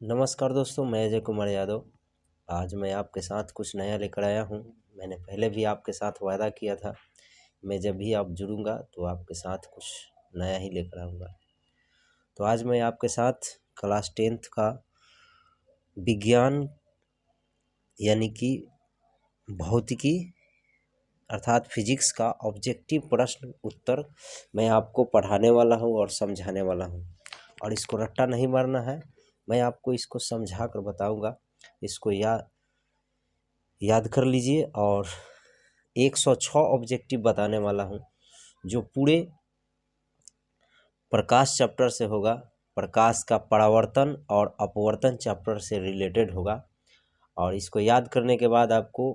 नमस्कार दोस्तों, मैं अजय कुमार यादव। आज मैं आपके साथ कुछ नया लेकर आया हूँ। मैंने पहले भी आपके साथ वादा किया था, मैं जब भी आप जुड़ूंगा तो आपके साथ कुछ नया ही लेकर आऊँगा। तो आज मैं आपके साथ क्लास 10th का विज्ञान यानी कि भौतिकी अर्थात फिजिक्स का ऑब्जेक्टिव प्रश्न उत्तर मैं आपको पढ़ाने वाला हूँ और समझाने वाला हूँ। और इसको रट्टा नहीं मारना है, मैं आपको इसको समझा कर बताऊँगा। इसको याद कर लीजिए। और 106 ऑब्जेक्टिव बताने वाला हूँ जो पूरे प्रकाश चैप्टर से होगा। प्रकाश का परावर्तन और अपवर्तन चैप्टर से रिलेटेड होगा। और इसको याद करने के बाद आपको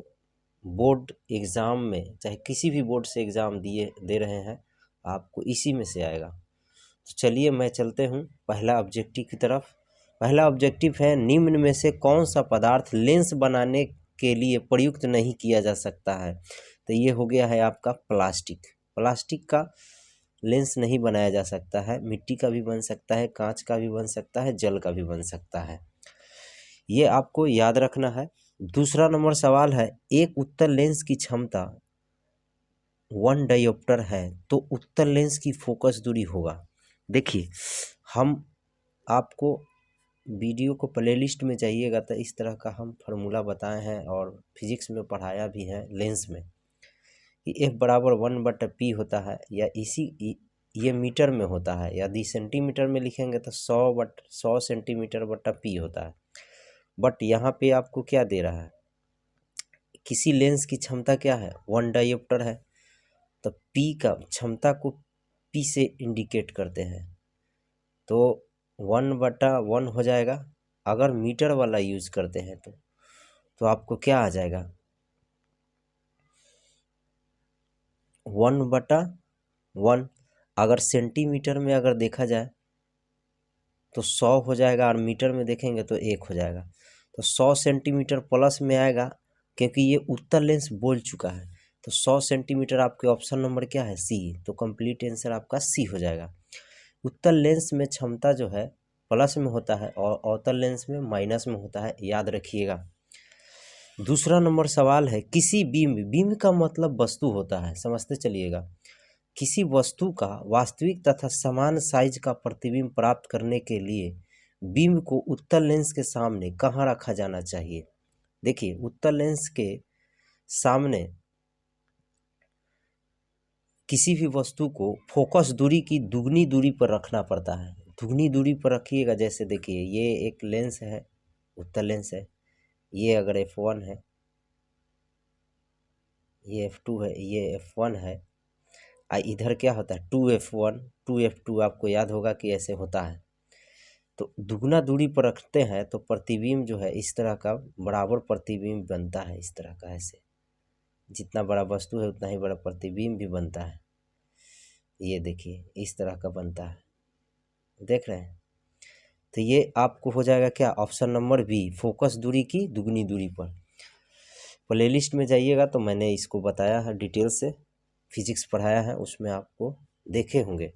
बोर्ड एग्ज़ाम में, चाहे किसी भी बोर्ड से एग्ज़ाम दे रहे हैं, आपको इसी में से आएगा। तो चलिए मैं चलते हूँ पहला ऑब्जेक्टिव की तरफ। पहला ऑब्जेक्टिव है, निम्न में से कौन सा पदार्थ लेंस बनाने के लिए प्रयुक्त नहीं किया जा सकता है। तो ये हो गया है आपका प्लास्टिक। प्लास्टिक का लेंस नहीं बनाया जा सकता है। मिट्टी का भी बन सकता है, कांच का भी बन सकता है, जल का भी बन सकता है। ये आपको याद रखना है। दूसरा नंबर सवाल है, एक उत्तल लेंस की क्षमता 1 डायोप्टर है तो उत्तल लेंस की फोकस दूरी होगा। देखिए, हम आपको वीडियो को प्लेलिस्ट में जाइएगा तो इस तरह का हम फार्मूला बताए हैं और फिजिक्स में पढ़ाया भी है लेंस में कि F बराबर 1/P होता है, या ये मीटर में होता है। यदि सेंटीमीटर में लिखेंगे तो 100 सेंटीमीटर बटा P होता है। बट यहाँ पे आपको क्या दे रहा है, किसी लेंस की क्षमता क्या है, 1 डायोप्टर है। तो P का क्षमता को P से इंडिकेट करते हैं, तो 1/1 हो जाएगा। अगर मीटर वाला यूज करते हैं तो आपको क्या आ जाएगा, 1/1। अगर सेंटीमीटर में अगर देखा जाए तो 100 हो जाएगा, और मीटर में देखेंगे तो 1 हो जाएगा। तो 100 सेंटीमीटर प्लस में आएगा, क्योंकि ये उत्तल लेंस बोल चुका है। तो 100 सेंटीमीटर आपके ऑप्शन नंबर क्या है, सी। तो कंप्लीट आंसर आपका सी हो जाएगा। उत्तल लेंस में क्षमता जो है प्लस में होता है और अवतल लेंस में माइनस में होता है, याद रखिएगा। दूसरा नंबर सवाल है, किसी बीम का मतलब वस्तु होता है, समझते चलिएगा। किसी वस्तु का वास्तविक तथा समान साइज का प्रतिबिंब प्राप्त करने के लिए बीम को उत्तल लेंस के सामने कहाँ रखा जाना चाहिए। देखिए, उत्तल लेंस के सामने किसी भी वस्तु को फोकस दूरी की दुगनी दूरी पर रखना पड़ता है। दुगनी दूरी पर रखिएगा। जैसे देखिए, ये एक लेंस है, उत्तल लेंस है। ये अगर F1 है, ये F2 है, ये F1 है। इधर क्या होता है, 2F1 2F2, आपको याद होगा कि ऐसे होता है। तो दुगना दूरी पर रखते हैं तो प्रतिबिंब जो है इस तरह का बराबर प्रतिबिंब बनता है, इस तरह का। ऐसे जितना बड़ा वस्तु है उतना ही बड़ा प्रतिबिंब भी बनता है। ये देखिए, इस तरह का बनता है, देख रहे हैं। तो ये आपको हो जाएगा क्या, ऑप्शन नंबर बी, फोकस दूरी की दुगनी दूरी पर। प्लेलिस्ट में जाइएगा तो मैंने इसको बताया है डिटेल से, फिजिक्स पढ़ाया है, उसमें आपको देखे होंगे।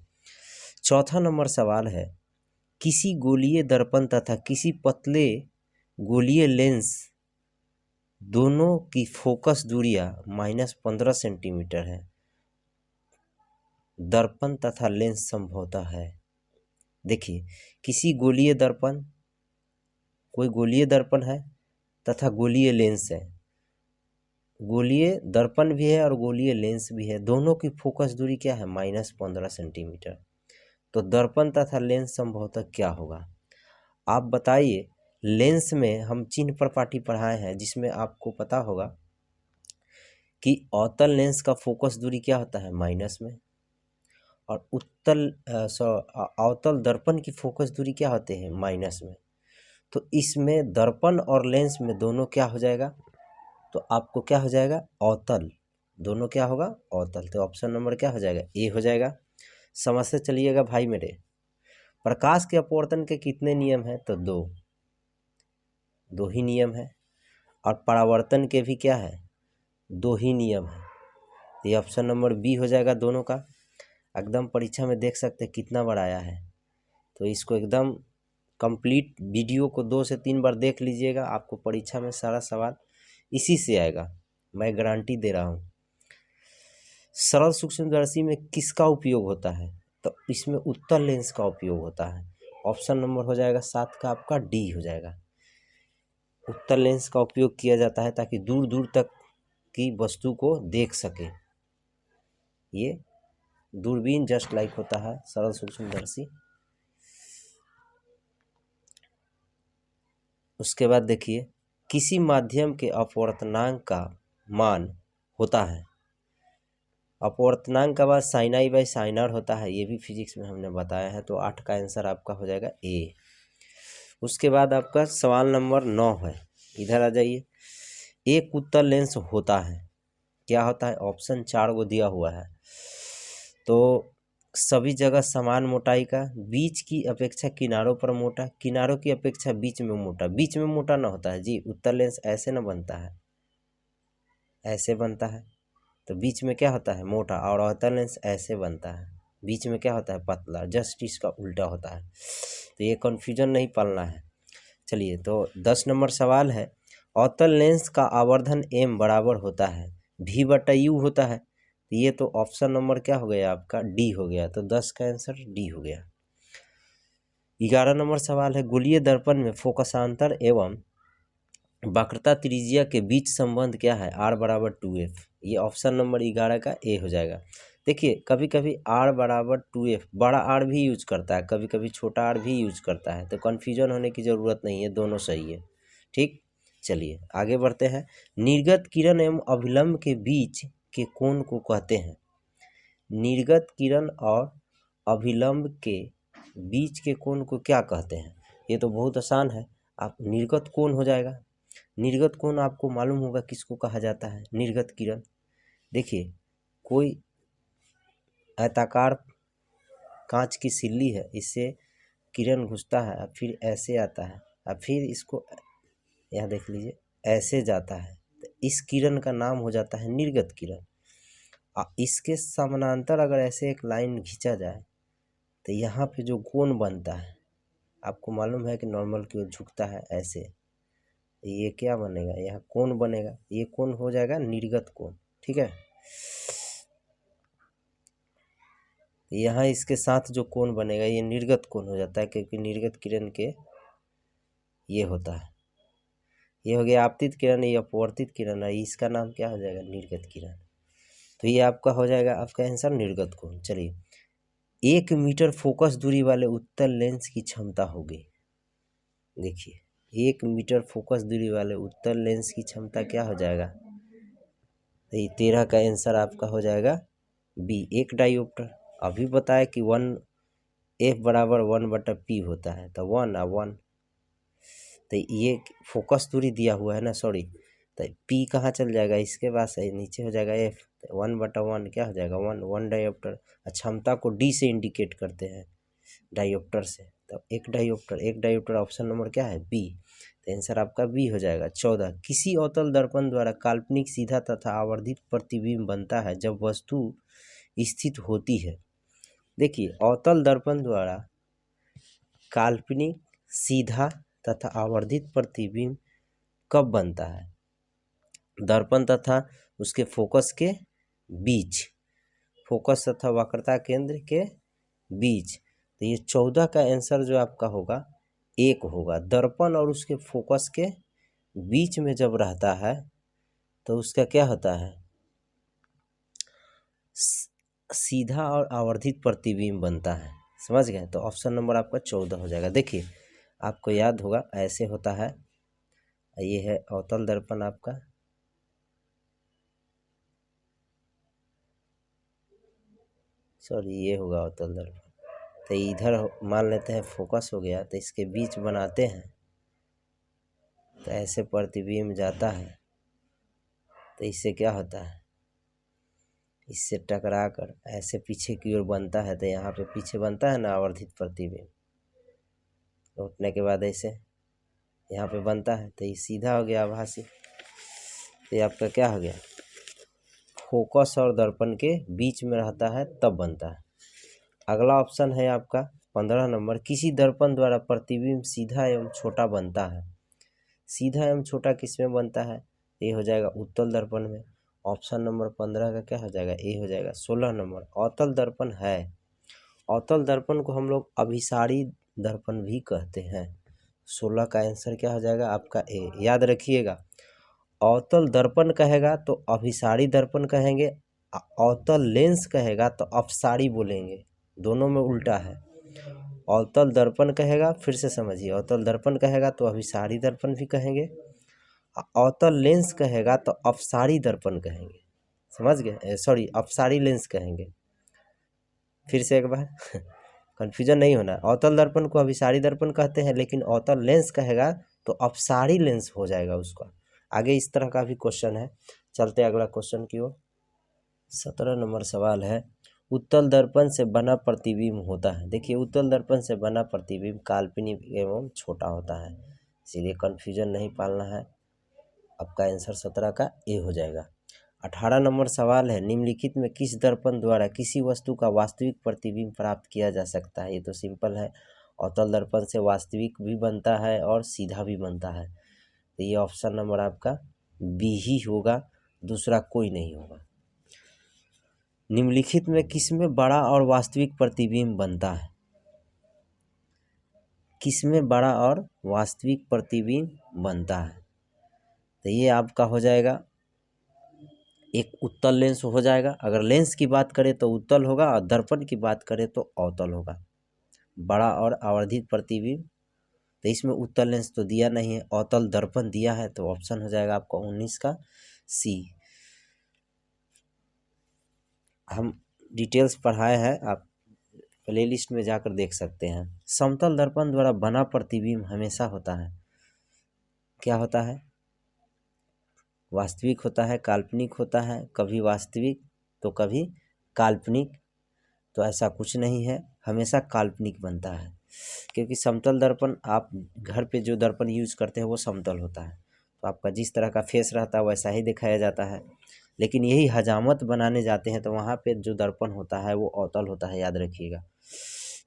चौथा नंबर सवाल है, किसी गोलीय दर्पण तथा किसी पतले गोलीय लेंस दोनों की फोकस दूरियां -15 सेंटीमीटर है। दर्पण तथा लेंस संभवतः है। देखिए, किसी गोलीय दर्पण, कोई गोलीय दर्पण है तथा गोलीय लेंस है। गोलीय दर्पण भी है और गोलीय लेंस भी है। दोनों की फोकस दूरी क्या है, -15 सेंटीमीटर। तो दर्पण तथा लेंस संभवतः क्या होगा, आप बताइए। लेंस में हम चिन्ह प्रपाटी पढ़ाए हैं, जिसमें आपको पता होगा कि अवतल लेंस का फोकस दूरी क्या होता है, माइनस में। और अवतल दर्पण की फोकस दूरी क्या होते हैं, माइनस में। तो इसमें दर्पण और लेंस में दोनों क्या हो जाएगा, तो आपको क्या हो जाएगा, अवतल। दोनों क्या होगा, अवतल। तो ऑप्शन नंबर क्या हो जाएगा, ए हो जाएगा। समझते चलिएगा भाई मेरे। प्रकाश के अपवर्तन के कितने नियम हैं, तो दो ही नियम है। और परावर्तन के भी क्या है, 2 ही नियम है। तो ये ऑप्शन नंबर बी हो जाएगा दोनों का। एकदम परीक्षा में देख सकते हैं कितना बार आया है। तो इसको एकदम कंप्लीट वीडियो को 2 से 3 बार देख लीजिएगा, आपको परीक्षा में सारा सवाल इसी से आएगा, मैं गारंटी दे रहा हूँ। सरल सूक्ष्मदर्शी में किसका उपयोग होता है? तो इसमें उत्तल लेंस का उपयोग होता है। ऑप्शन नंबर हो जाएगा 7 का आपका डी हो जाएगा। उत्तल लेंस का उपयोग किया जाता है ताकि दूर दूर तक की वस्तु को देख सके। ये दूरबीन जस्ट लाइक होता है सरल सूक्ष्मदर्शी। उसके बाद देखिए, किसी माध्यम के अपवर्तनांक का मान होता है। अपवर्तनांक का बाद sine i by sine r होता है, ये भी फिजिक्स में हमने बताया है। तो 8 का आंसर आपका हो जाएगा ए। उसके बाद आपका सवाल नंबर 9 है, इधर आ जाइए। एक उत्तल लेंस होता है, क्या होता है? ऑप्शन 4 को दिया हुआ है। तो सभी जगह समान मोटाई का, बीच की अपेक्षा किनारों पर मोटा, किनारों की अपेक्षा बीच में मोटा। बीच में मोटा ना होता है जी, उत्तल लेंस ऐसे ना बनता है, ऐसे बनता है। तो बीच में क्या होता है? मोटा। और अवतल लेंस ऐसे बनता है, बीच में क्या होता है? पतला। जस्ट इसका उल्टा होता है। तो ये कन्फ्यूजन नहीं पालना है। चलिए, तो 10 नंबर सवाल है, अवतल लेंस का आवर्धन m बराबर होता है v/u होता है। तो ये तो ऑप्शन नंबर क्या हो गया आपका? डी हो गया। तो 10 का आंसर डी हो गया। 11 नंबर सवाल है, गोलीय दर्पण में फोकसांतर एवं वक्रता त्रिज्या के बीच संबंध क्या है? r बराबर 2f। ये ऑप्शन नंबर 11 का ए हो जाएगा। देखिए, कभी कभी r बराबर 2f, बड़ा r भी यूज करता है, कभी कभी छोटा r भी यूज करता है। तो कन्फ्यूजन होने की ज़रूरत नहीं है, दोनों सही है। ठीक, चलिए आगे बढ़ते हैं। निर्गत किरण एवं अभिलंब के बीच के कोण को कहते हैं। निर्गत किरण और अभिलंब के बीच के कोण को क्या कहते हैं? ये तो बहुत आसान है, आप निर्गत कोण हो जाएगा। निर्गत कोण आपको मालूम होगा किसको कहा जाता है? निर्गत किरण। देखिए, कोई आयताकार कांच की सिल्ली है, इससे किरण घुसता है, अब फिर ऐसे आता है, अब फिर इसको यहाँ देख लीजिए ऐसे जाता है, तो इस किरण का नाम हो जाता है निर्गत किरण। इसके समानांतर अगर ऐसे एक लाइन खींचा जाए तो यहाँ पे जो कोण बनता है, आपको मालूम है कि नॉर्मल की ओर झुकता है ऐसे, ये क्या बनेगा? यहाँ कोण बनेगा, ये कोण हो जाएगा निर्गत कोण। ठीक है, यहाँ इसके साथ जो कोण बनेगा ये निर्गत कोण हो जाता है, क्योंकि निर्गत किरण के ये होता है, ये हो गया आपतित किरण, ये अपवर्तित किरण है, इसका नाम क्या हो जाएगा? निर्गत किरण। तो ये आपका हो जाएगा आपका आंसर निर्गत कोण। चलिए, 1 मीटर फोकस दूरी वाले उत्तल लेंस की क्षमता होगी। देखिए, 1 मीटर फोकस दूरी वाले उत्तल लेंस की क्षमता क्या हो जाएगा? तो ये 13 का आंसर आपका हो जाएगा बी, 1 डायोप्टर। अभी बताया कि 1 एफ बराबर 1/p होता है, तो 1 और 1, तो ये फोकस दूरी दिया हुआ है ना, सॉरी, तो p कहाँ चल जाएगा? इसके पास है, नीचे हो जाएगा f। तो 1/1 क्या हो जाएगा? 1 डायोप्टर। क्षमता को d से इंडिकेट करते हैं, डायोप्टर से। तो एक डायोप्टर ऑप्शन नंबर क्या है? बी। तो आंसर आपका बी हो जाएगा। 14, किसी अवतल दर्पण द्वारा काल्पनिक सीधा तथा आवर्धित प्रतिबिंब बनता है जब वस्तु स्थित होती है। देखिए, अवतल दर्पण द्वारा काल्पनिक सीधा तथा आवर्धित प्रतिबिंब कब बनता है? दर्पण तथा उसके फोकस के बीच, फोकस तथा वक्रता केंद्र के बीच। तो ये 14 का आंसर जो आपका होगा 1 होगा। दर्पण और उसके फोकस के बीच में जब रहता है तो उसका क्या होता है? सीधा और आवर्धित प्रतिबिंब बनता है। समझ गए? तो ऑप्शन नंबर आपका 14 हो जाएगा। देखिए, आपको याद होगा ऐसे होता है, ये है अवतल दर्पण आपका, सॉरी ये होगा अवतल दर्पण। तो इधर मान लेते हैं फोकस हो गया, तो इसके बीच बनाते हैं, तो ऐसे प्रतिबिंब जाता है, तो इससे क्या होता है? इससे टकरा कर ऐसे पीछे की ओर बनता है, तो यहाँ पे पीछे बनता है ना आवर्धित प्रतिबिंब, लौटने के बाद ऐसे यहाँ पे बनता है, तो ये सीधा हो गया आभासी। तो ये आपका क्या हो गया? फोकस और दर्पण के बीच में रहता है तब बनता है। अगला ऑप्शन है आपका 15 नंबर, किसी दर्पण द्वारा प्रतिबिंब सीधा एवं छोटा बनता है। सीधा एवं छोटा किस में बनता है? ये हो जाएगा उत्तल दर्पण में। ऑप्शन नंबर 15 का क्या हो जाएगा? ए हो जाएगा। 16 नंबर, अवतल दर्पण है। अवतल दर्पण को हम लोग अभिसारी दर्पण भी कहते हैं। 16 का आंसर क्या हो जाएगा आपका? ए। याद रखिएगा, अवतल दर्पण कहेगा तो अभिसारी दर्पण कहेंगे, अवतल लेंस कहेगा तो अपसारी बोलेंगे, दोनों में उल्टा है। अवतल दर्पण कहेगा, फिर से समझिए, अवतल दर्पण कहेगा तो अभिसारी दर्पण भी कहेंगे, अवतल लेंस कहेगा तो अपसारी दर्पण कहेंगे। समझ गए? सॉरी, अपसारी लेंस कहेंगे। फिर से एक बार कन्फ्यूजन नहीं होना। अवतल दर्पण को अभिसारी दर्पण कहते हैं, लेकिन अवतल लेंस कहेगा तो अपसारी लेंस हो जाएगा उसका। आगे इस तरह का भी क्वेश्चन है। चलते अगला क्वेश्चन की ओर। 17 नंबर सवाल है, उत्तल दर्पण से बना प्रतिबिंब होता है। देखिए, उत्तल दर्पण से बना प्रतिबिंब काल्पनिक एवं छोटा होता है, इसीलिए कन्फ्यूजन नहीं पालना है। आपका आंसर 17 का ए हो जाएगा। 18 नंबर सवाल है, निम्नलिखित में किस दर्पण द्वारा किसी वस्तु का वास्तविक प्रतिबिंब प्राप्त किया जा सकता है? ये तो सिंपल है, अवतल दर्पण से वास्तविक भी बनता है और सीधा भी बनता है। तो ये ऑप्शन नंबर आपका बी ही होगा, दूसरा कोई नहीं होगा। निम्नलिखित में किसमें बड़ा और वास्तविक प्रतिबिंब बनता है? किसमें बड़ा और वास्तविक प्रतिबिंब बनता है? तो ये आपका हो जाएगा, एक उत्तल लेंस हो जाएगा। अगर लेंस की बात करें तो उत्तल होगा, और दर्पण की बात करें तो अवतल होगा। बड़ा और आवर्धित प्रतिबिंब, तो इसमें उत्तल लेंस तो दिया नहीं है, अवतल दर्पण दिया है, तो ऑप्शन हो जाएगा आपका 19 का सी। हम डिटेल्स पढ़ाए हैं, आप प्लेलिस्ट में जाकर देख सकते हैं। समतल दर्पण द्वारा बना प्रतिबिंब हमेशा होता है, क्या होता है? वास्तविक होता है, काल्पनिक होता है, कभी वास्तविक तो कभी काल्पनिक। तो ऐसा कुछ नहीं है, हमेशा काल्पनिक बनता है, क्योंकि समतल दर्पण, आप घर पे जो दर्पण यूज़ करते हैं वो समतल होता है, तो आपका जिस तरह का फेस रहता है वैसा ही दिखाया जाता है। लेकिन यही हजामत बनाने जाते हैं तो वहाँ पे जो दर्पण होता है वो अवतल होता है, याद रखिएगा,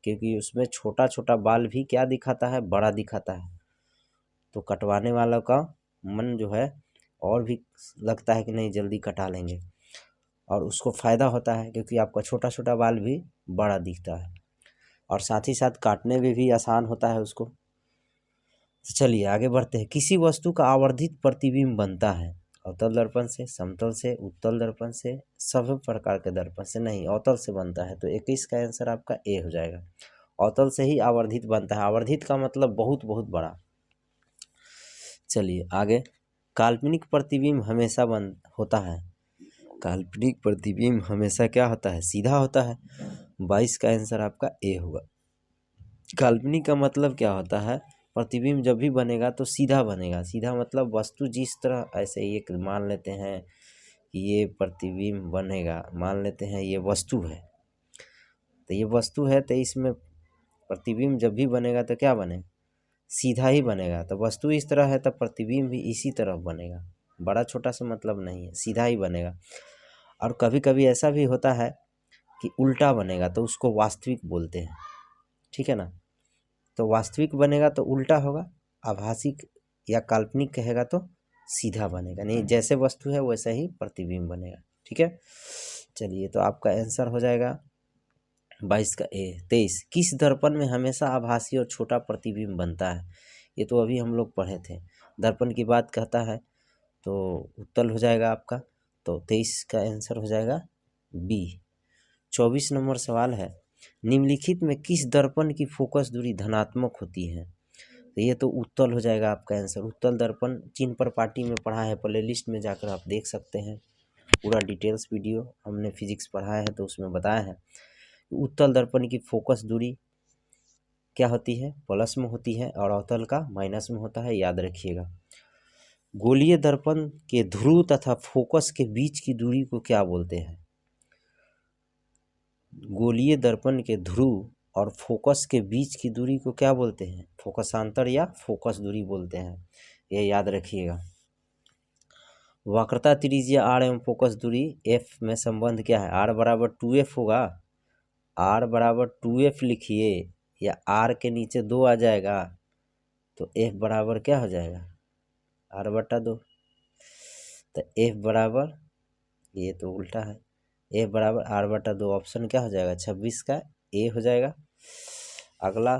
क्योंकि उसमें छोटा छोटा बाल भी क्या दिखाता है? बड़ा दिखाता है। तो कटवाने वालों का मन जो है और भी लगता है कि नहीं जल्दी कटा लेंगे, और उसको फ़ायदा होता है क्योंकि आपका छोटा छोटा बाल भी बड़ा दिखता है, और साथ ही साथ काटने में भी आसान होता है उसको। तो चलिए आगे बढ़ते हैं। किसी वस्तु का आवर्धित प्रतिबिंब बनता है अवतल दर्पण से, समतल से, उत्तल दर्पण से, सभी प्रकार के दर्पण से नहीं, अवतल से बनता है। तो 21 का आंसर आपका ए हो जाएगा। अवतल से ही आवर्धित बनता है, आवर्धित का मतलब बहुत बहुत बड़ा। चलिए आगे, काल्पनिक प्रतिबिंब हमेशा होता है। काल्पनिक प्रतिबिंब हमेशा क्या होता है? सीधा होता है। 22 का आंसर आपका ए होगा। काल्पनिक का मतलब क्या होता है? प्रतिबिंब जब भी बनेगा तो सीधा बनेगा। सीधा मतलब वस्तु जिस तरह, ऐसे एक मान लेते हैं कि ये प्रतिबिंब बनेगा, मान लेते हैं ये वस्तु है, तो ये वस्तु है, तो इसमें प्रतिबिंब जब भी बनेगा तो क्या बनेगा? सीधा ही बनेगा। तो वस्तु इस तरह है तो प्रतिबिंब भी इसी तरह बनेगा, बड़ा छोटा से मतलब नहीं है, सीधा ही बनेगा। और कभी कभी ऐसा भी होता है कि उल्टा बनेगा, तो उसको वास्तविक बोलते हैं, ठीक है ना। तो वास्तविक बनेगा तो उल्टा होगा, आभासिक या काल्पनिक कहेगा तो सीधा बनेगा। नहीं, जैसे वस्तु है वैसा ही प्रतिबिंब बनेगा, ठीक है। चलिए, तो आपका आंसर हो जाएगा 22 का ए। 23, किस दर्पण में हमेशा आभासी और छोटा प्रतिबिंब बनता है? ये तो अभी हम लोग पढ़े थे। दर्पण की बात कहता है तो उत्तल हो जाएगा आपका, तो 23 का आंसर हो जाएगा बी। 24 नंबर सवाल है, निम्नलिखित में किस दर्पण की फोकस दूरी धनात्मक होती है? तो ये तो उत्तल हो जाएगा आपका आंसर। उत्तल दर्पण चिन्ह पर पार्टी में पढ़ा है, प्लेलिस्ट में जाकर आप देख सकते हैं, पूरा डिटेल्स वीडियो हमने फिजिक्स पढ़ाया है तो उसमें बताया है। उत्तल दर्पण की फोकस दूरी क्या होती है? प्लस में होती है, और अवतल का माइनस में होता है, याद रखिएगा। गोलीय दर्पण के ध्रुव तथा फोकस के बीच की दूरी को क्या बोलते हैं? गोलीय दर्पण के ध्रुव और फोकस के बीच की दूरी को क्या बोलते हैं? फोकसांतर या फोकस दूरी बोलते हैं, ये याद रखिएगा। वक्रता त्रिज्या आर एवं फोकस दूरी एफ में संबंध क्या है? आर बराबर 2f होगा, आर बराबर 2f लिखिए, या आर के नीचे 2 आ जाएगा तो एफ बराबर क्या हो जाएगा, r/2। तो एफ बराबर, ये तो उल्टा है, एफ बराबर r/2। ऑप्शन क्या हो जाएगा, 26 का ए हो जाएगा। अगला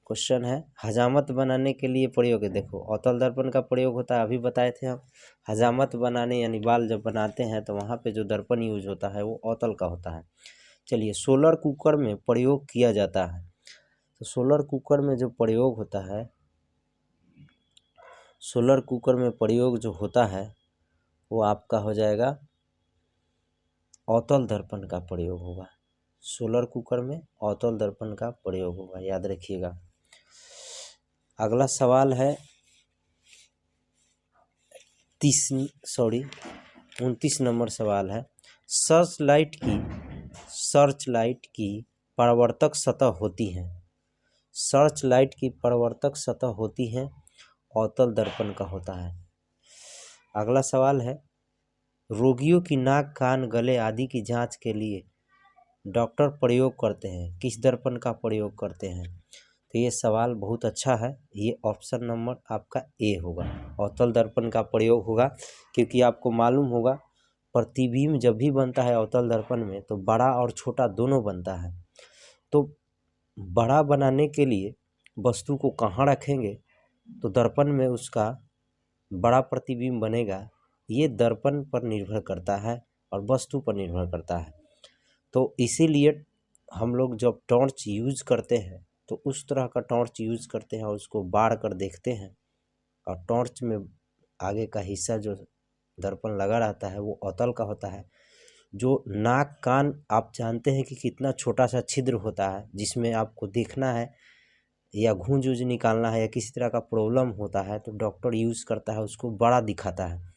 क्वेश्चन है, हजामत बनाने के लिए प्रयोग है। देखो अवतल दर्पण का प्रयोग होता है, अभी बताए थे हम। हजामत बनाने यानी बाल जब बनाते हैं तो वहाँ पे जो दर्पण यूज होता है वो अवतल का होता है। चलिए, सोलर कुकर में प्रयोग किया जाता है। तो सोलर कुकर में जो प्रयोग होता है, सोलर कुकर में प्रयोग जो होता है वो आपका हो जाएगा अवतल दर्पण का प्रयोग होगा। सोलर कुकर में अवतल दर्पण का प्रयोग होगा, याद रखिएगा। अगला सवाल है 29 नंबर सवाल है, सर्च लाइट की परावर्तक सतह होती हैं। सर्च लाइट की परावर्तक सतह होती हैं, अवतल दर्पण का होता है। अगला सवाल है, रोगियों की नाक, कान, गले आदि की जांच के लिए डॉक्टर प्रयोग करते हैं, किस दर्पण का प्रयोग करते हैं। तो ये सवाल बहुत अच्छा है, ये ऑप्शन नंबर आपका ए होगा, अवतल दर्पण का प्रयोग होगा। क्योंकि आपको मालूम होगा प्रतिबिंब जब भी बनता है अवतल दर्पण में तो बड़ा और छोटा दोनों बनता है। तो बड़ा बनाने के लिए वस्तु को कहाँ रखेंगे तो दर्पण में उसका बड़ा प्रतिबिंब बनेगा, ये दर्पण पर निर्भर करता है और वस्तु पर निर्भर करता है। तो इसीलिए हम लोग जब टॉर्च यूज करते हैं तो उस तरह का टॉर्च यूज करते हैं और उसको बार कर देखते हैं। और टॉर्च में आगे का हिस्सा जो दर्पण लगा रहता है वो अवतल का होता है। जो नाक, कान आप जानते हैं कि कितना छोटा सा छिद्र होता है, जिसमें आपको देखना है या गूंज ऊंज निकालना है या किसी तरह का प्रॉब्लम होता है तो डॉक्टर यूज़ करता है, उसको बड़ा दिखाता है।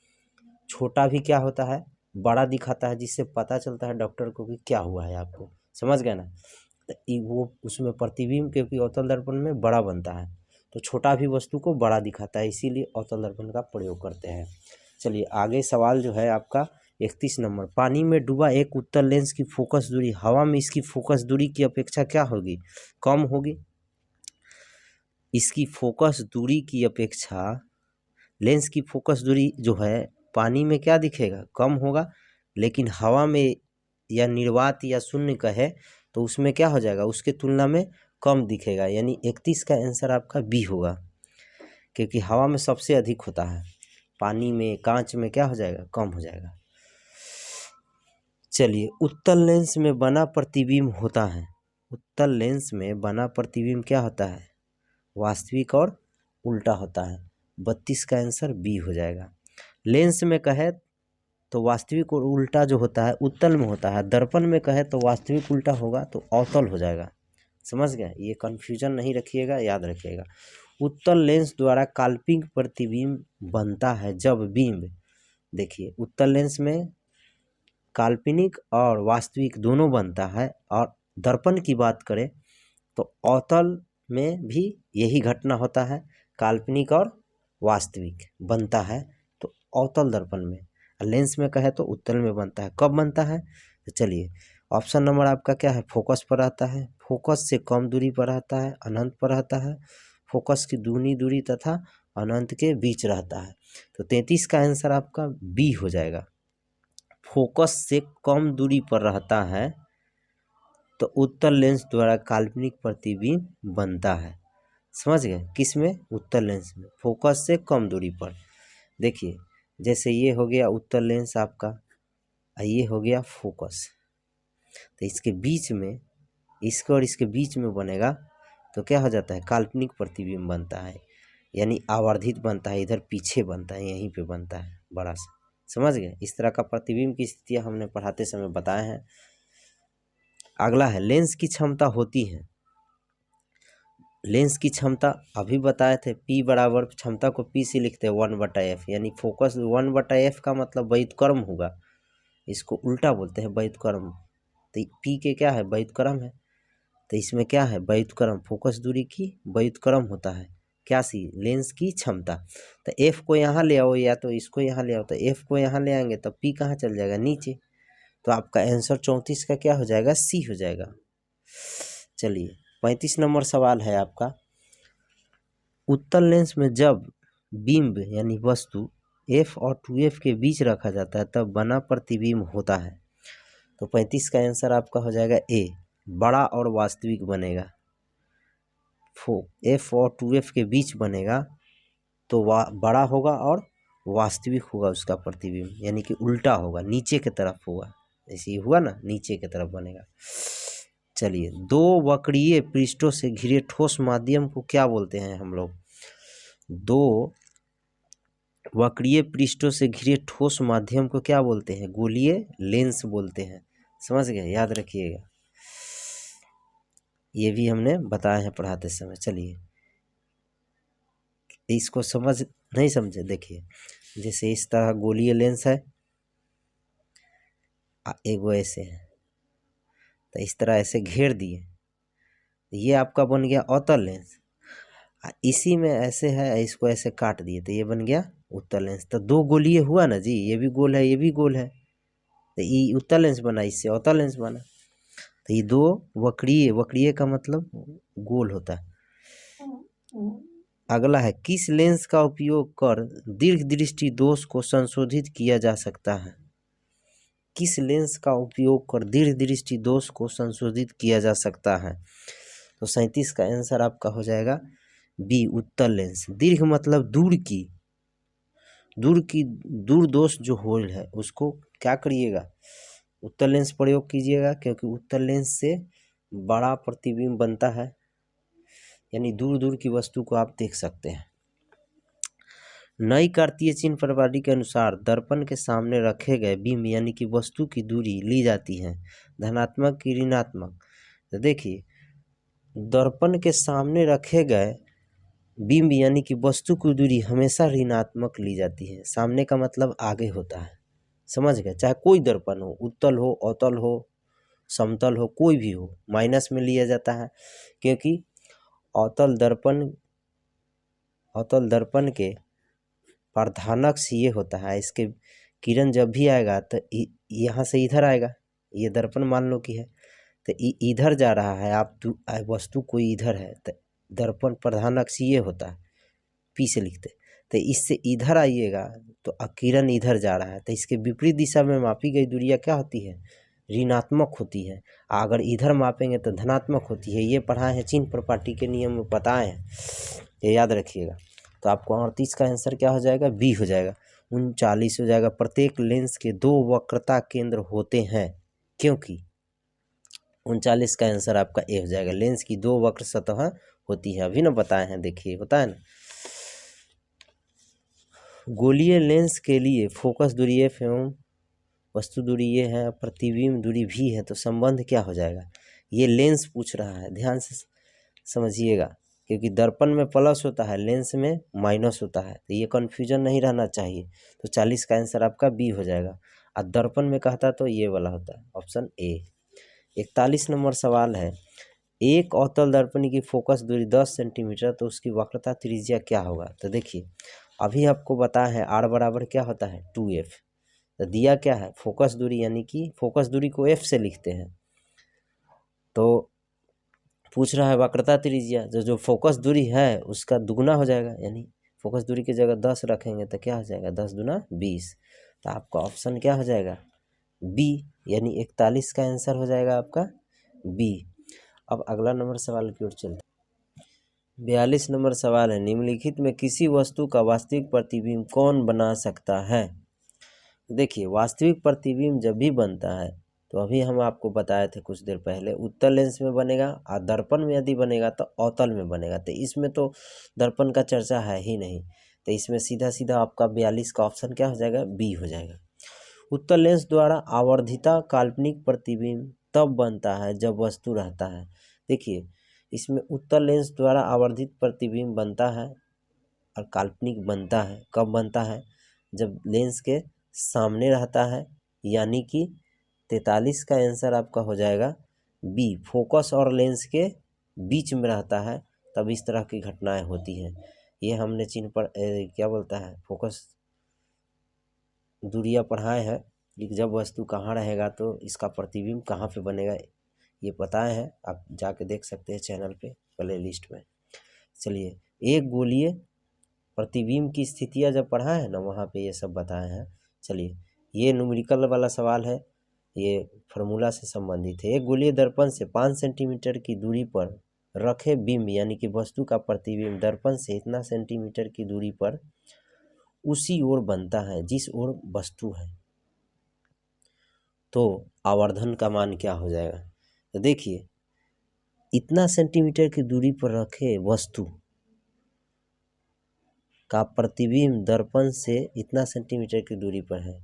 छोटा भी क्या होता है, बड़ा दिखाता है, जिससे पता चलता है डॉक्टर को कि क्या हुआ है आपको। समझ गए ना। तो वो उसमें प्रतिबिंब क्योंकि अवतल दर्पण में बड़ा बनता है तो छोटा भी वस्तु को बड़ा दिखाता है, इसीलिए अवतल दर्पण का प्रयोग करते हैं। चलिए आगे सवाल जो है आपका 31 नंबर, पानी में डूबा एक उत्तल लेंस की फोकस दूरी हवा में इसकी फोकस दूरी की अपेक्षा क्या होगी, कम होगी। इसकी फोकस दूरी की अपेक्षा लेंस की फोकस दूरी जो है पानी में क्या दिखेगा, कम होगा। लेकिन हवा में या निर्वात या शून्य कहे तो उसमें क्या हो जाएगा, उसके तुलना में कम दिखेगा। यानी 31 का आंसर आपका बी होगा, क्योंकि हवा में सबसे अधिक होता है, पानी में, कांच में क्या हो जाएगा, कम हो जाएगा। चलिए, उत्तल लेंस में बना प्रतिबिंब होता है। उत्तल लेंस में बना प्रतिबिंब क्या होता है, वास्तविक और उल्टा होता है। 32 का आंसर बी हो जाएगा। लेंस में कहे तो वास्तविक और उल्टा जो होता है उत्तल में होता है, दर्पण में कहे तो वास्तविक उल्टा होगा तो अवतल हो जाएगा। समझ गए, ये कन्फ्यूजन नहीं रखिएगा, याद रखिएगा। उत्तल लेंस द्वारा काल्पनिक प्रतिबिंब बनता है जब बिंब, देखिए उत्तल लेंस में काल्पनिक और वास्तविक दोनों बनता है। और दर्पण की बात करें तो अवतल में भी यही घटना होता है, काल्पनिक और वास्तविक बनता है तो अवतल दर्पण में। लेंस में कहे तो उत्तल में बनता है। कब बनता है, तो चलिए ऑप्शन नंबर आपका क्या है, फोकस पर रहता है, फोकस से कम दूरी पर रहता है, अनंत पर रहता है, फोकस की दूनी दूरी तथा अनंत के बीच रहता है। तो 33 का आंसर आपका बी हो जाएगा। फोकस से कम दूरी पर रहता है तो उत्तल लेंस द्वारा काल्पनिक प्रतिबिंब बनता है। समझ गए, किस में, उत्तल लेंस में, फोकस से कम दूरी पर। देखिए जैसे ये हो गया उत्तल लेंस आपका, ये हो गया फोकस, तो इसके बीच में, इसके और इसके बीच में बनेगा तो क्या हो जाता है, काल्पनिक प्रतिबिंब बनता है। यानी आवर्धित बनता है, इधर पीछे बनता है, यहीं पे बनता है बड़ा सा। समझ गए, इस तरह का प्रतिबिंब की स्थितियाँ हमने पढ़ाते समय बताए हैं। अगला है, लेंस की क्षमता होती है। लेंस की क्षमता अभी बताए थे, P बराबर, क्षमता को P से लिखते हैं 1/f, यानी फोकस 1/f का मतलब व्युत्क्रम होगा, इसको उल्टा बोलते हैं व्युत्क्रम। तो P के क्या है, व्युत्क्रम है, तो इसमें क्या है, व्युत्क्रम, फोकस दूरी की व्युत्क्रम होता है। क्या सी, लेंस की क्षमता। तो F को यहाँ ले आओ या तो इसको यहाँ ले आओ, तो F को यहाँ ले आएंगे तो P कहाँ चल जाएगा, नीचे। तो आपका आंसर 34 का क्या हो जाएगा, सी हो जाएगा। चलिए 35 नंबर सवाल है आपका, उत्तल लेंस में जब बिंब यानी वस्तु f और 2f के बीच रखा जाता है तब बना प्रतिबिंब होता है। तो 35 का आंसर आपका हो जाएगा ए, बड़ा और वास्तविक बनेगा। f और 2f के बीच बनेगा तो बड़ा होगा और वास्तविक होगा उसका प्रतिबिंब, यानी कि उल्टा होगा, नीचे की तरफ होगा। ऐसे ही हुआ ना, नीचे की तरफ बनेगा। चलिए, दो वक्रीय पृष्ठों से घिरे ठोस माध्यम को क्या बोलते हैं हम लोग? दो वक्रीय पृष्ठों से घिरे ठोस माध्यम को क्या बोलते हैं? गोलीय लेंस बोलते हैं। समझ गए, याद रखिएगा, ये भी हमने बताया है पढ़ाते समय। चलिए, इसको समझ नहीं समझे, देखिए, जैसे इस तरह गोलीय लेंस है, एक वो ऐसे है, तो इस तरह ऐसे घेर दिए, ये आपका बन गया अवतल लेंस। इसी में ऐसे है, इसको ऐसे काट दिए तो ये बन गया उत्तल लेंस। तो दो गोलीय हुआ ना जी, ये भी गोल है ये भी गोल है, तो ये उत्तल लेंस बना, इससे अवतल लेंस बना। तो ये दो वक्रीय, वक्रीय का मतलब गोल होता है। अगला है, किस लेंस का उपयोग कर दीर्घ दृष्टि दोष को संशोधित किया जा सकता है? किस लेंस का उपयोग कर दीर्घ दृष्टि दोष को संशोधित किया जा सकता है? तो 37 का आंसर आपका हो जाएगा बी, उत्तल लेंस। दीर्घ मतलब दूर की, दूर दोष जो होल है उसको क्या करिएगा? उत्तल लेंस प्रयोग कीजिएगा, क्योंकि उत्तल लेंस से बड़ा प्रतिबिंब बनता है, यानी दूर दूर की वस्तु को आप देख सकते हैं। नई कार्तीय चिन्ह प्रणाली के अनुसार दर्पण के सामने रखे गए बिंब यानी कि वस्तु की दूरी ली जाती है धनात्मक की ऋणात्मक। तो देखिए, दर्पण के सामने रखे गए बिंब यानी कि वस्तु की दूरी हमेशा ऋणात्मक ली जाती है। सामने का मतलब आगे होता है, समझ गए? चाहे कोई दर्पण हो, उत्तल हो, अवतल हो, समतल हो, कोई भी हो, माइनस में लिया जाता है, क्योंकि अवतल दर्पण के प्रधानक ये होता है, इसके किरण जब भी आएगा तो यहाँ से इधर आएगा, ये दर्पण मान लो कि है, तो इधर जा रहा है, आप वस्तु कोई इधर है, तो दर्पण प्रधानक ये होता है, पी से लिखते, तो इससे इधर आइएगा तो किरण इधर जा रहा है, तो इसके विपरीत दिशा में मापी गई दूरियां क्या होती है? ऋणात्मक होती है। अगर इधर मापेंगे तो धनात्मक होती है। ये पढ़ाए हैं चिन्ह प्रपाटी के नियम में, बताए हैं, ये याद रखिएगा। तो आपको 38 का आंसर क्या हो जाएगा? बी हो जाएगा। 39 हो जाएगा, प्रत्येक लेंस के दो वक्रता केंद्र होते हैं, क्योंकि 39 का आंसर आपका ए हो जाएगा। लेंस की दो वक्र सतह होती है, अभी ना बताए हैं, देखिए होता है ना। गोलीय लेंस के लिए फोकस दूरी एफ एवं वस्तु दूरी ये है, प्रतिबिंब दूरी भी है, तो संबंध क्या हो जाएगा? ये लेंस पूछ रहा है, ध्यान से समझिएगा, क्योंकि दर्पण में प्लस होता है, लेंस में माइनस होता है, तो ये कन्फ्यूजन नहीं रहना चाहिए। तो 40 का आंसर आपका बी हो जाएगा। और दर्पण में कहता तो ये वाला होता है, ऑप्शन ए। 41 नंबर सवाल है, एक अवतल दर्पण की फोकस दूरी 10 सेंटीमीटर, तो उसकी वक्रता त्रिज्या क्या होगा? तो देखिए, अभी आपको बताया है आर बराबर क्या होता है? 2f। तो दिया क्या है? फोकस दूरी, यानी कि फोकस दूरी को f से लिखते हैं, तो पूछ रहा है वक्रता त्रिज्या, जो फोकस दूरी है उसका दुगुना हो जाएगा, यानी फोकस दूरी की जगह 10 रखेंगे तो क्या हो जाएगा? 10 दूना 20। तो आपका ऑप्शन क्या हो जाएगा? बी, यानी 41 का आंसर हो जाएगा आपका बी। अब अगला नंबर सवाल की ओर चलते। 42 नंबर सवाल है, निम्नलिखित में किसी वस्तु का वास्तविक प्रतिबिंब कौन बना सकता है? देखिए, वास्तविक प्रतिबिंब जब भी बनता है, तो अभी हम आपको बताए थे कुछ देर पहले, उत्तल लेंस में बनेगा, और दर्पण में यदि बनेगा तो अवतल में बनेगा। तो इसमें तो दर्पण का चर्चा है ही नहीं, तो इसमें सीधा सीधा आपका 42 का ऑप्शन क्या हो जाएगा? बी हो जाएगा। उत्तल लेंस द्वारा आवर्धिता काल्पनिक प्रतिबिंब तब बनता है जब वस्तु रहता है। देखिए, इसमें उत्तल लेंस द्वारा आवर्धित प्रतिबिंब बनता है और काल्पनिक बनता है, कब बनता है? जब लेंस के सामने रहता है, यानी कि 43 का आंसर आपका हो जाएगा बी, फोकस और लेंस के बीच में रहता है, तब इस तरह की घटनाएं होती हैं। ये हमने चिन्ह पर क्या बोलता है, फोकस दूरियां पढ़ाए हैं कि जब वस्तु कहाँ रहेगा तो इसका प्रतिबिंब कहाँ पे बनेगा, ये बताए हैं, आप जाके देख सकते हैं चैनल पे प्ले लिस्ट में। चलिए, एक गोलीय प्रतिबिंब की स्थितियाँ जब पढ़ा है ना, वहाँ पे ये सब बताए हैं। चलिए, ये न्यूमेरिकल वाला सवाल है, ये फार्मूला से संबंधित है। एक गोलीय दर्पण से 5 सेंटीमीटर की दूरी पर रखे बिंब यानी कि वस्तु का प्रतिबिंब दर्पण से इतना सेंटीमीटर की दूरी पर उसी ओर बनता है जिस ओर वस्तु है, तो आवर्धन का मान क्या हो जाएगा। तो देखिए, इतना सेंटीमीटर की दूरी पर रखे वस्तु का प्रतिबिंब दर्पण से इतना सेंटीमीटर की दूरी पर है।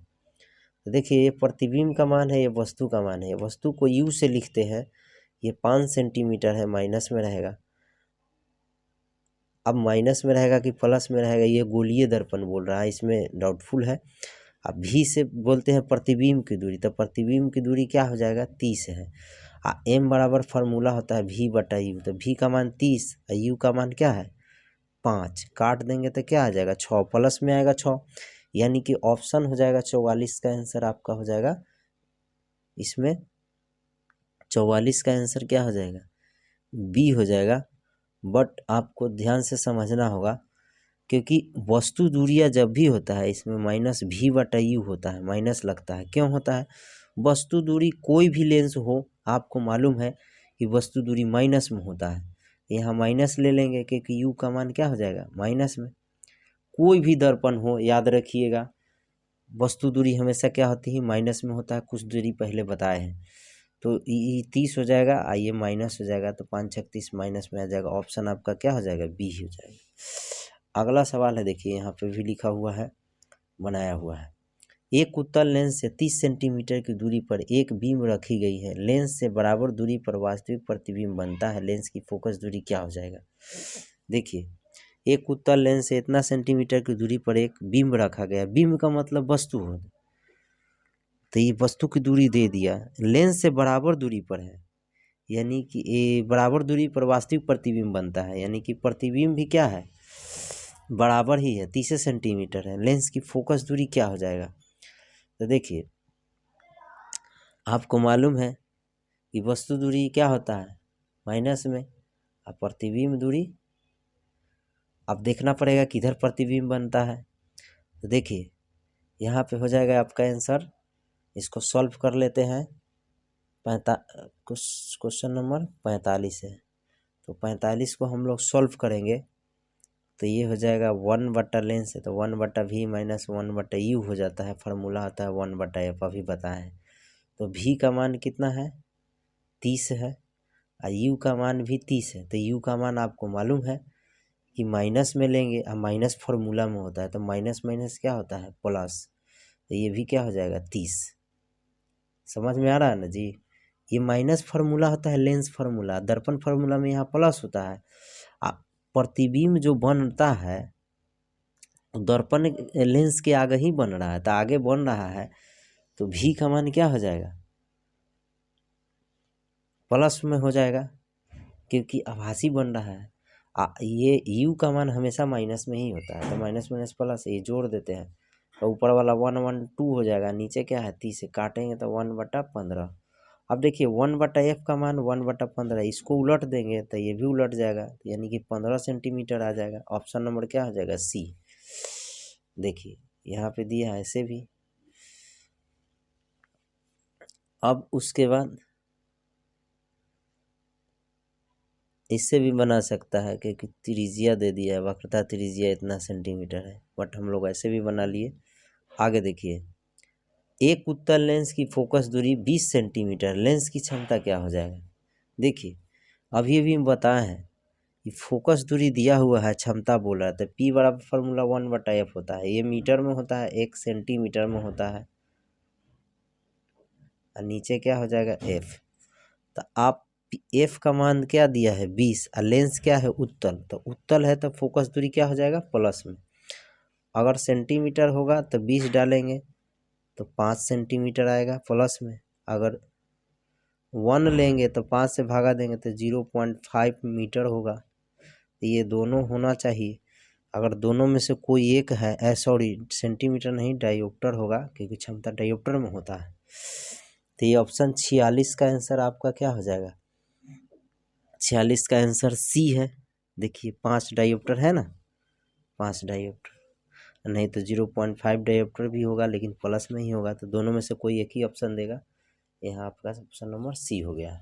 तो देखिए, ये प्रतिबिंब का मान है, ये वस्तु का मान है। वस्तु को U से लिखते हैं, ये 5 सेंटीमीटर है, माइनस में रहेगा। अब माइनस में रहेगा कि प्लस में रहेगा, ये गोलीय दर्पण बोल रहा है, इसमें डाउटफुल है। अब V से बोलते हैं प्रतिबिंब की दूरी, तो प्रतिबिंब की दूरी क्या हो जाएगा, 30 है। M बराबर फार्मूला होता है V/U, तो V का मान 30 और U का मान क्या है 5। काट देंगे तो क्या आ जाएगा 6, प्लस में आएगा 6, यानी कि ऑप्शन हो जाएगा 44 का आंसर आपका हो जाएगा। इसमें 44 का आंसर क्या हो जाएगा, बी हो जाएगा। बट आपको ध्यान से समझना होगा, क्योंकि वस्तु दूरिया जब भी होता है इसमें -V/U होता है, माइनस लगता है। क्यों होता है, वस्तु दूरी कोई भी लेंस हो, आपको मालूम है कि वस्तु दूरी माइनस में होता है। यहाँ माइनस ले लेंगे क्योंकि U का मान क्या हो जाएगा माइनस में। कोई भी दर्पण हो, याद रखिएगा, वस्तु दूरी हमेशा क्या होती है माइनस में होता है। कुछ दूरी पहले बताए हैं, तो 30 हो जाएगा, आइए माइनस हो जाएगा, तो 5 6 30 माइनस में आ जाएगा। ऑप्शन आपका क्या हो जाएगा, बी हो जाएगा। अगला सवाल है, देखिए यहाँ पे भी लिखा हुआ है, बनाया हुआ है। एक उत्तल लेंस से 30 सेंटीमीटर की दूरी पर एक बीम रखी गई है। लेंस से बराबर दूरी पर वास्तविक प्रतिबिंब बनता है। लेंस की फोकस दूरी क्या हो जाएगा। देखिए, एक उत्तल लेंस से इतना सेंटीमीटर की दूरी पर एक बीम रखा गया। बीम का मतलब वस्तु हो, तो ये वस्तु की दूरी दे दिया। लेंस से बराबर दूरी पर है, यानी कि ये बराबर दूरी पर वास्तविक प्रतिबिंब बनता है, यानी कि प्रतिबिंब भी क्या है बराबर ही है, 30 सेंटीमीटर है। लेंस की फोकस दूरी क्या हो जाएगा, तो देखिए आपको मालूम है कि वस्तु दूरी क्या होता है माइनस में, और प्रतिबिंब दूरी अब देखना पड़ेगा किधर प्रतिबिंब बनता है। तो देखिए यहाँ पे हो जाएगा आपका आंसर, इसको सॉल्व कर लेते हैं। क्वेश्चन नंबर 45 है, तो 45 को हम लोग सॉल्व करेंगे तो ये हो जाएगा 1/, लेंस है तो 1/V माइनस 1/U हो जाता है। फार्मूला आता है 1/F, अभी बताएं। तो V का मान कितना है 30 है, और U का मान भी 30 है। तो U का मान आपको मालूम है कि माइनस में लेंगे, और माइनस फार्मूला में होता है, तो माइनस माइनस क्या होता है प्लस, तो ये भी क्या हो जाएगा 30। समझ में आ रहा है ना जी। ये माइनस फार्मूला होता है लेंस फार्मूला, दर्पण फार्मूला में यहाँ प्लस होता है। प्रतिबिंब जो बनता है दर्पण लेंस के आगे ही बन रहा है, तो आगे बन रहा है, तो V का मान क्या हो जाएगा प्लस में हो जाएगा, क्योंकि आभासी बन रहा है। ये U का मान हमेशा माइनस में ही होता है, तो माइनस माइनस प्लस ये जोड़ देते हैं, तो ऊपर वाला 1 1 2 हो जाएगा, नीचे क्या है 30 से काटेंगे तो 1/15। अब देखिए 1/F का मान 1/15, इसको उलट देंगे तो ये भी उलट जाएगा, यानी कि 15 सेंटीमीटर आ जाएगा। ऑप्शन नंबर क्या हो जाएगा सी। देखिए यहाँ पे दिया है ऐसे भी। अब उसके बाद इससे भी बना सकता है, क्योंकि त्रिज्या दे दिया है, वक्रता त्रिज्या इतना सेंटीमीटर है, बट हम लोग ऐसे भी बना लिए। आगे देखिए, एक उत्तल लेंस की फोकस दूरी 20 सेंटीमीटर, लेंस की क्षमता क्या हो जाएगा। देखिए अभी अभी हम बताए हैं कि फोकस दूरी दिया हुआ है, क्षमता बोल रहा था। P बराबर फार्मूला 1/F होता है, ये मीटर में होता है, 1 सेंटीमीटर में होता है, और नीचे क्या हो जाएगा F। तो आप F का मान क्या दिया है 20, और लेंस क्या है उत्तल, तो उत्तल है तो फोकस दूरी क्या हो जाएगा प्लस में। अगर सेंटीमीटर होगा तो 20 डालेंगे तो 5 सेंटीमीटर आएगा प्लस में। अगर 1 लेंगे तो 5 से भागा देंगे तो 0.5 मीटर होगा। ये दोनों होना चाहिए, अगर दोनों में से कोई एक है, सॉरी सेंटीमीटर नहीं डायोप्टर होगा, क्योंकि क्षमता डायोप्टर में होता है। तो ये ऑप्शन 46 का आंसर आपका क्या हो जाएगा? 46 का आंसर सी है। देखिए 5 डायोप्टर है ना, 5 डायोप्टर, नहीं तो 0.5 डायोप्टर भी होगा, लेकिन प्लस में ही होगा, तो दोनों में से कोई एक ही ऑप्शन देगा। यहाँ आपका ऑप्शन नंबर सी हो गया।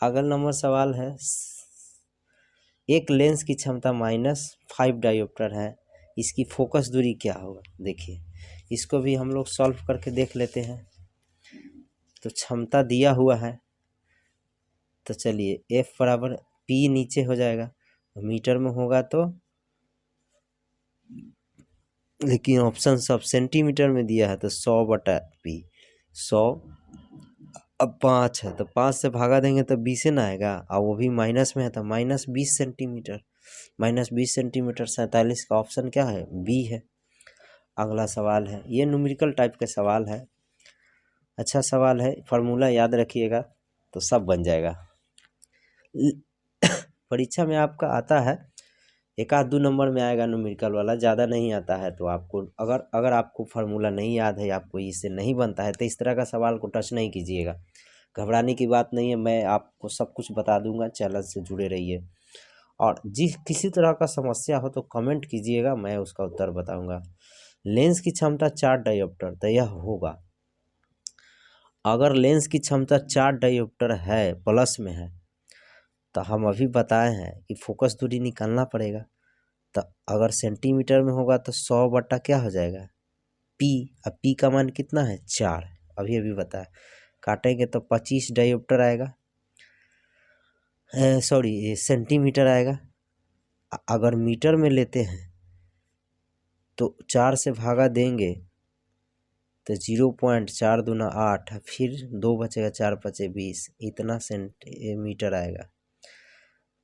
अगला नंबर सवाल है, एक लेंस की क्षमता -5 डायोप्टर है, इसकी फोकस दूरी क्या होगा? देखिए इसको भी हम लोग सॉल्व करके देख लेते हैं। तो क्षमता दिया हुआ है, तो चलिए F बराबर P नीचे हो जाएगा, मीटर में होगा तो, लेकिन ऑप्शन सब सेंटीमीटर में दिया है, तो 100/P, 100। अब 5 है तो 5 से भागा देंगे तो 20 ना आएगा, और वो भी माइनस में है तो -20 सेंटीमीटर, -20 सेंटीमीटर, 47 का ऑप्शन क्या है? बी है। अगला सवाल है, ये न्यूमेरिकल टाइप का सवाल है, अच्छा सवाल है, फार्मूला याद रखिएगा तो सब बन जाएगा। परीक्षा में आपका आता है, 1-2 नंबर में आएगा न्यूमेरिकल वाला, ज़्यादा नहीं आता है। तो आपको अगर आपको फार्मूला नहीं याद है, आपको इससे नहीं बनता है, तो इस तरह का सवाल को टच नहीं कीजिएगा। घबराने की बात नहीं है, मैं आपको सब कुछ बता दूंगा, चैनल से जुड़े रहिए। और किसी तरह का समस्या हो तो कमेंट कीजिएगा, मैं उसका उत्तर बताऊंगा। लेंस की क्षमता 4 डायोप्टर, तो यह होगा, अगर लेंस की क्षमता 4 डायोप्टर है, प्लस में है, तो हम अभी बताए हैं कि फोकस दूरी निकालना पड़ेगा। तो अगर सेंटीमीटर में होगा तो 100 क्या हो जाएगा? P। अब P का मान कितना है? 4, अभी बताया। काटेंगे तो 25 डायोप्टर आएगा, सॉरी सेंटीमीटर आएगा। अगर मीटर में लेते हैं तो 4 से भागा देंगे तो 0.4 दूना 8, फिर 2 बचेगा, 4 5 20, इतना सेंटीमीटर आएगा।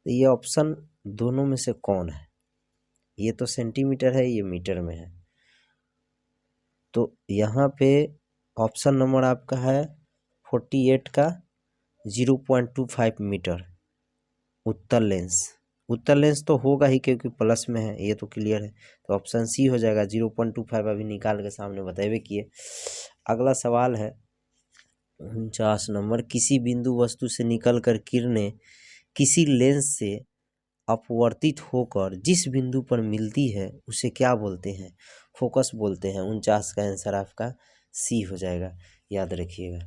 तो ये ऑप्शन दोनों में से कौन है? ये तो सेंटीमीटर है, ये मीटर में है, तो यहाँ पे ऑप्शन नंबर आपका है 48 का 0.25 मीटर। उत्तल लेंस तो होगा ही, क्योंकि प्लस में है, ये तो क्लियर है, तो ऑप्शन सी हो जाएगा। 0.25 अभी निकाल के सामने बताए किए। अगला सवाल है 49 नंबर, किसी बिंदु वस्तु से निकलकर किरणें किसी लेंस से अपवर्तित होकर जिस बिंदु पर मिलती है उसे क्या बोलते हैं? फोकस बोलते हैं। 49 का आंसर आपका सी हो जाएगा, याद रखिएगा।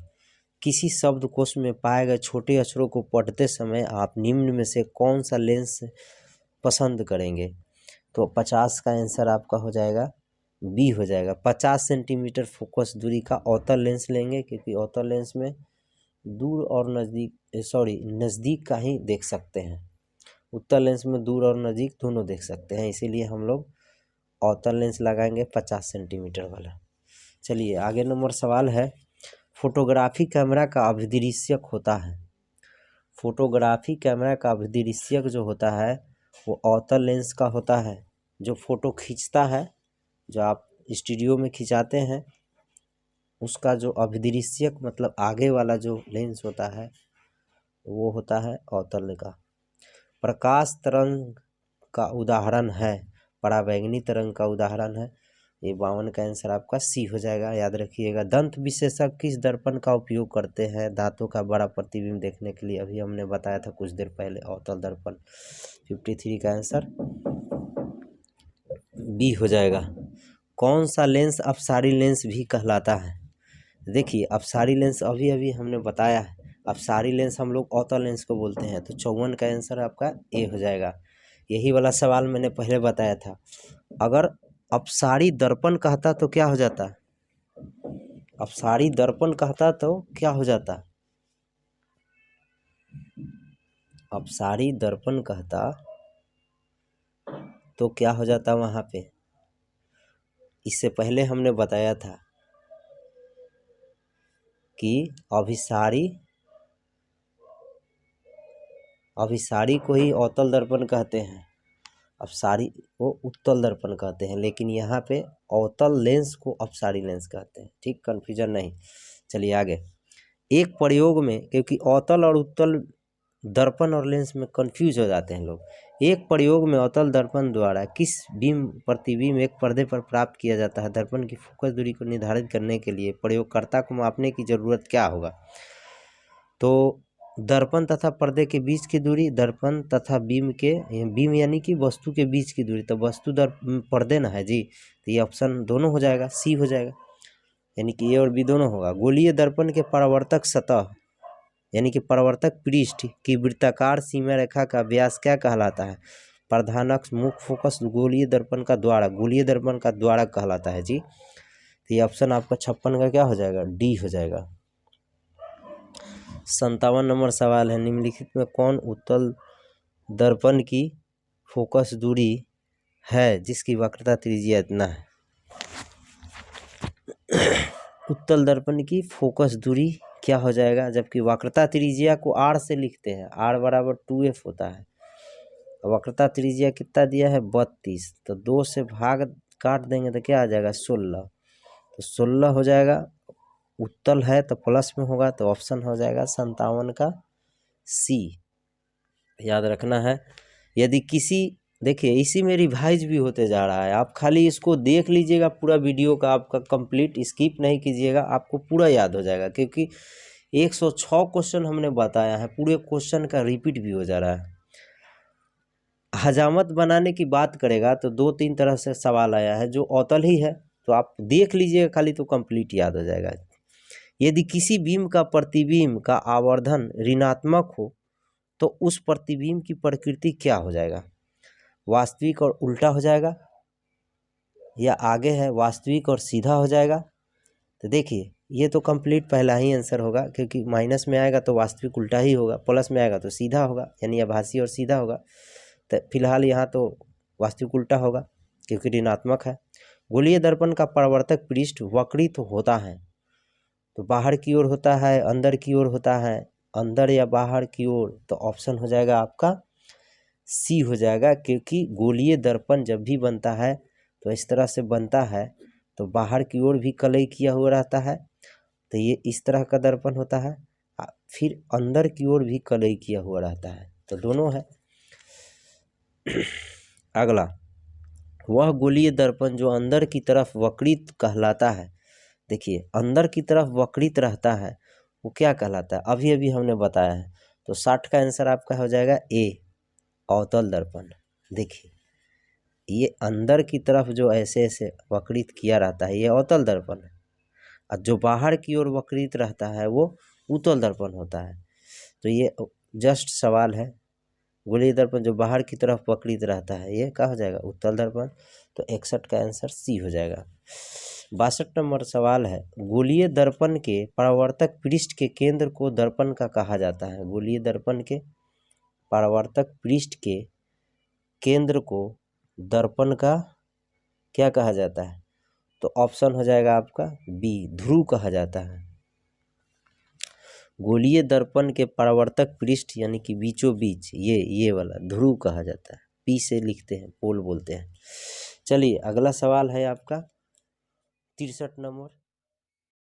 किसी शब्दकोश में पाए गए छोटे अक्षरों को पढ़ते समय आप निम्न में से कौन सा लेंस पसंद करेंगे? तो 50 का आंसर आपका हो जाएगा बी हो जाएगा। 50 सेंटीमीटर फोकस दूरी का अवतल लेंस लेंगे, क्योंकि अवतल लेंस में दूर और नज़दीक, सॉरी नज़दीक का ही देख सकते हैं, उत्तल लेंस में दूर और नज़दीक दोनों देख सकते हैं, इसीलिए हम लोग अवतल लेंस लगाएंगे 50 सेंटीमीटर वाला। चलिए आगे नंबर सवाल है, फोटोग्राफी कैमरा का अभिदृश्यक होता है। फोटोग्राफी कैमरा का अभिदृश्यक जो होता है वो अवतल लेंस का होता है। जो फोटो खींचता है, जो आप स्टूडियो में खिंचाते हैं, उसका जो अभिदृश्यक मतलब आगे वाला जो लेंस होता है वो होता है अवतल का। प्रकाश तरंग का उदाहरण है, पराबैंगनी तरंग का उदाहरण है। ये 52 का आंसर आपका सी हो जाएगा, याद रखिएगा। दंत विशेषज्ञ किस दर्पण का उपयोग करते हैं दांतों का बड़ा प्रतिबिंब देखने के लिए? अभी हमने बताया था कुछ देर पहले, अवतल दर्पण। 53 का आंसर बी हो जाएगा। कौन सा लेंस अपसारी लेंस भी कहलाता है? देखिए अपसारी लेंस अभी हमने बताया है, अपसारी लेंस हम लोग अवतल लेंस को बोलते हैं। तो 54 का आंसर आपका ए हो जाएगा। यही वाला सवाल मैंने पहले बताया था। अगर अपसारी दर्पण कहता तो क्या हो जाता? अपसारी दर्पण कहता तो क्या हो जाता? अपसारी दर्पण कहता तो क्या हो जाता वहाँ पे? इससे पहले हमने बताया था कि अभिसारी को ही अवतल दर्पण कहते हैं, अपसारी को उत्तल दर्पण कहते हैं, लेकिन यहाँ पे अवतल लेंस को अपसारी लेंस कहते हैं। ठीक, कन्फ्यूजन नहीं। चलिए आगे। एक प्रयोग में, क्योंकि अवतल और उत्तल दर्पण और लेंस में कंफ्यूज हो जाते हैं लोग। एक प्रयोग में अवतल दर्पण द्वारा किस बीम प्रतिबिंब एक पर्दे पर प्राप्त किया जाता है? दर्पण की फोकस दूरी को निर्धारित करने के लिए प्रयोगकर्ता को मापने की जरूरत क्या होगा? तो दर्पण तथा पर्दे के बीच की दूरी, दर्पण तथा बीम यानी कि वस्तु के बीच की दूरी, तो वस्तु पर्दे ना है जी, तो ये ऑप्शन दोनों हो जाएगा, सी हो जाएगा, यानी कि ए और बी दोनों होगा। गोलीय दर्पण के परावर्तक सतह यानी कि परावर्तक पृष्ठ की वृत्ताकार सीमा रेखा का व्यास क्या कहलाता है? प्रधान अक्ष, मुख्य फोकस गोलीय दर्पण का द्वारा कहलाता है जी। तो ये ऑप्शन आपका 56 का क्या हो जाएगा? डी हो जाएगा। 57 नंबर सवाल है, निम्नलिखित में कौन उत्तल दर्पण की फोकस दूरी है जिसकी वक्रता त्रिज्या इतना है? उत्तल दर्पण की फोकस दूरी क्या हो जाएगा? जबकि वक्रता त्रिज्या को r से लिखते हैं, r बराबर 2f होता है। वक्रता त्रिज्या कितना दिया है? 32, तो 2 से भाग काट देंगे तो क्या आ जाएगा? 16, तो 16 हो जाएगा। उत्तल है तो प्लस में होगा, तो ऑप्शन हो जाएगा 57 का सी, याद रखना है। यदि देखिए इसी में रिवाइज भी होते जा रहा है, आप खाली इसको देख लीजिएगा, पूरा वीडियो का आपका कंप्लीट, स्किप नहीं कीजिएगा, आपको पूरा याद हो जाएगा, क्योंकि 106 क्वेश्चन हमने बताया है, पूरे क्वेश्चन का रिपीट भी हो जा रहा है। हजामत बनाने की बात करेगा तो 2-3 तरह से सवाल आया है, जो अवतल ही है, तो आप देख लीजिएगा खाली, तो कंप्लीट याद हो जाएगा। यदि किसी बीम का प्रतिबिंब का आवर्धन ऋणात्मक हो तो उस प्रतिबिंब की प्रकृति क्या हो जाएगा? वास्तविक और उल्टा हो जाएगा, या आगे है वास्तविक और सीधा हो जाएगा? तो देखिए ये तो कंप्लीट पहला ही आंसर होगा, क्योंकि माइनस में आएगा तो वास्तविक उल्टा ही होगा, प्लस में आएगा तो सीधा होगा, यानी आभासी और सीधा होगा। तो फिलहाल यहाँ तो वास्तविक उल्टा होगा, क्योंकि ऋणात्मक है। गोलीय दर्पण का परावर्तक पृष्ठ वक्रित होता है, तो बाहर की ओर होता है, अंदर की ओर होता है, अंदर या बाहर की ओर, तो ऑप्शन हो जाएगा आपका सी हो जाएगा, क्योंकि गोलीय दर्पण जब भी बनता है तो इस तरह से बनता है, तो बाहर की ओर भी कलई किया हुआ रहता है, तो ये इस तरह का दर्पण होता है, फिर अंदर की ओर भी कलई किया हुआ रहता है, तो दोनों है। अगला, वह गोलीय दर्पण जो अंदर की तरफ वक्रित कहलाता है, देखिए अंदर की तरफ वक्रित रहता है वो क्या कहलाता है? अभी अभी हमने बताया है, तो 60 का आंसर आपका हो जाएगा ए, अवतल दर्पण। देखिए ये अंदर की तरफ जो ऐसे ऐसे वक्रित किया रहता है ये अवतल दर्पण है, और जो बाहर की ओर वक्रित रहता है वो उत्तल दर्पण होता है। तो ये जस्ट सवाल है, गोलीय दर्पण जो बाहर की तरफ वक्रित रहता है ये क्या हो जाएगा? उत्तल दर्पण। तो 61 का आंसर सी हो जाएगा। 62 नंबर सवाल है, गोलीय दर्पण के परावर्तक पृष्ठ के केंद्र को दर्पण का कहा जाता है? गोलीय दर्पण के परावर्तक पृष्ठ के केंद्र को दर्पण का क्या कहा जाता है? तो ऑप्शन हो जाएगा आपका बी, ध्रुव कहा जाता है। गोलीय दर्पण के परावर्तक पृष्ठ यानी कि बीचों बीच ये वाला ध्रुव कहा जाता है, पी से लिखते हैं, पोल बोलते हैं। चलिए अगला सवाल है आपका 63 नंबर।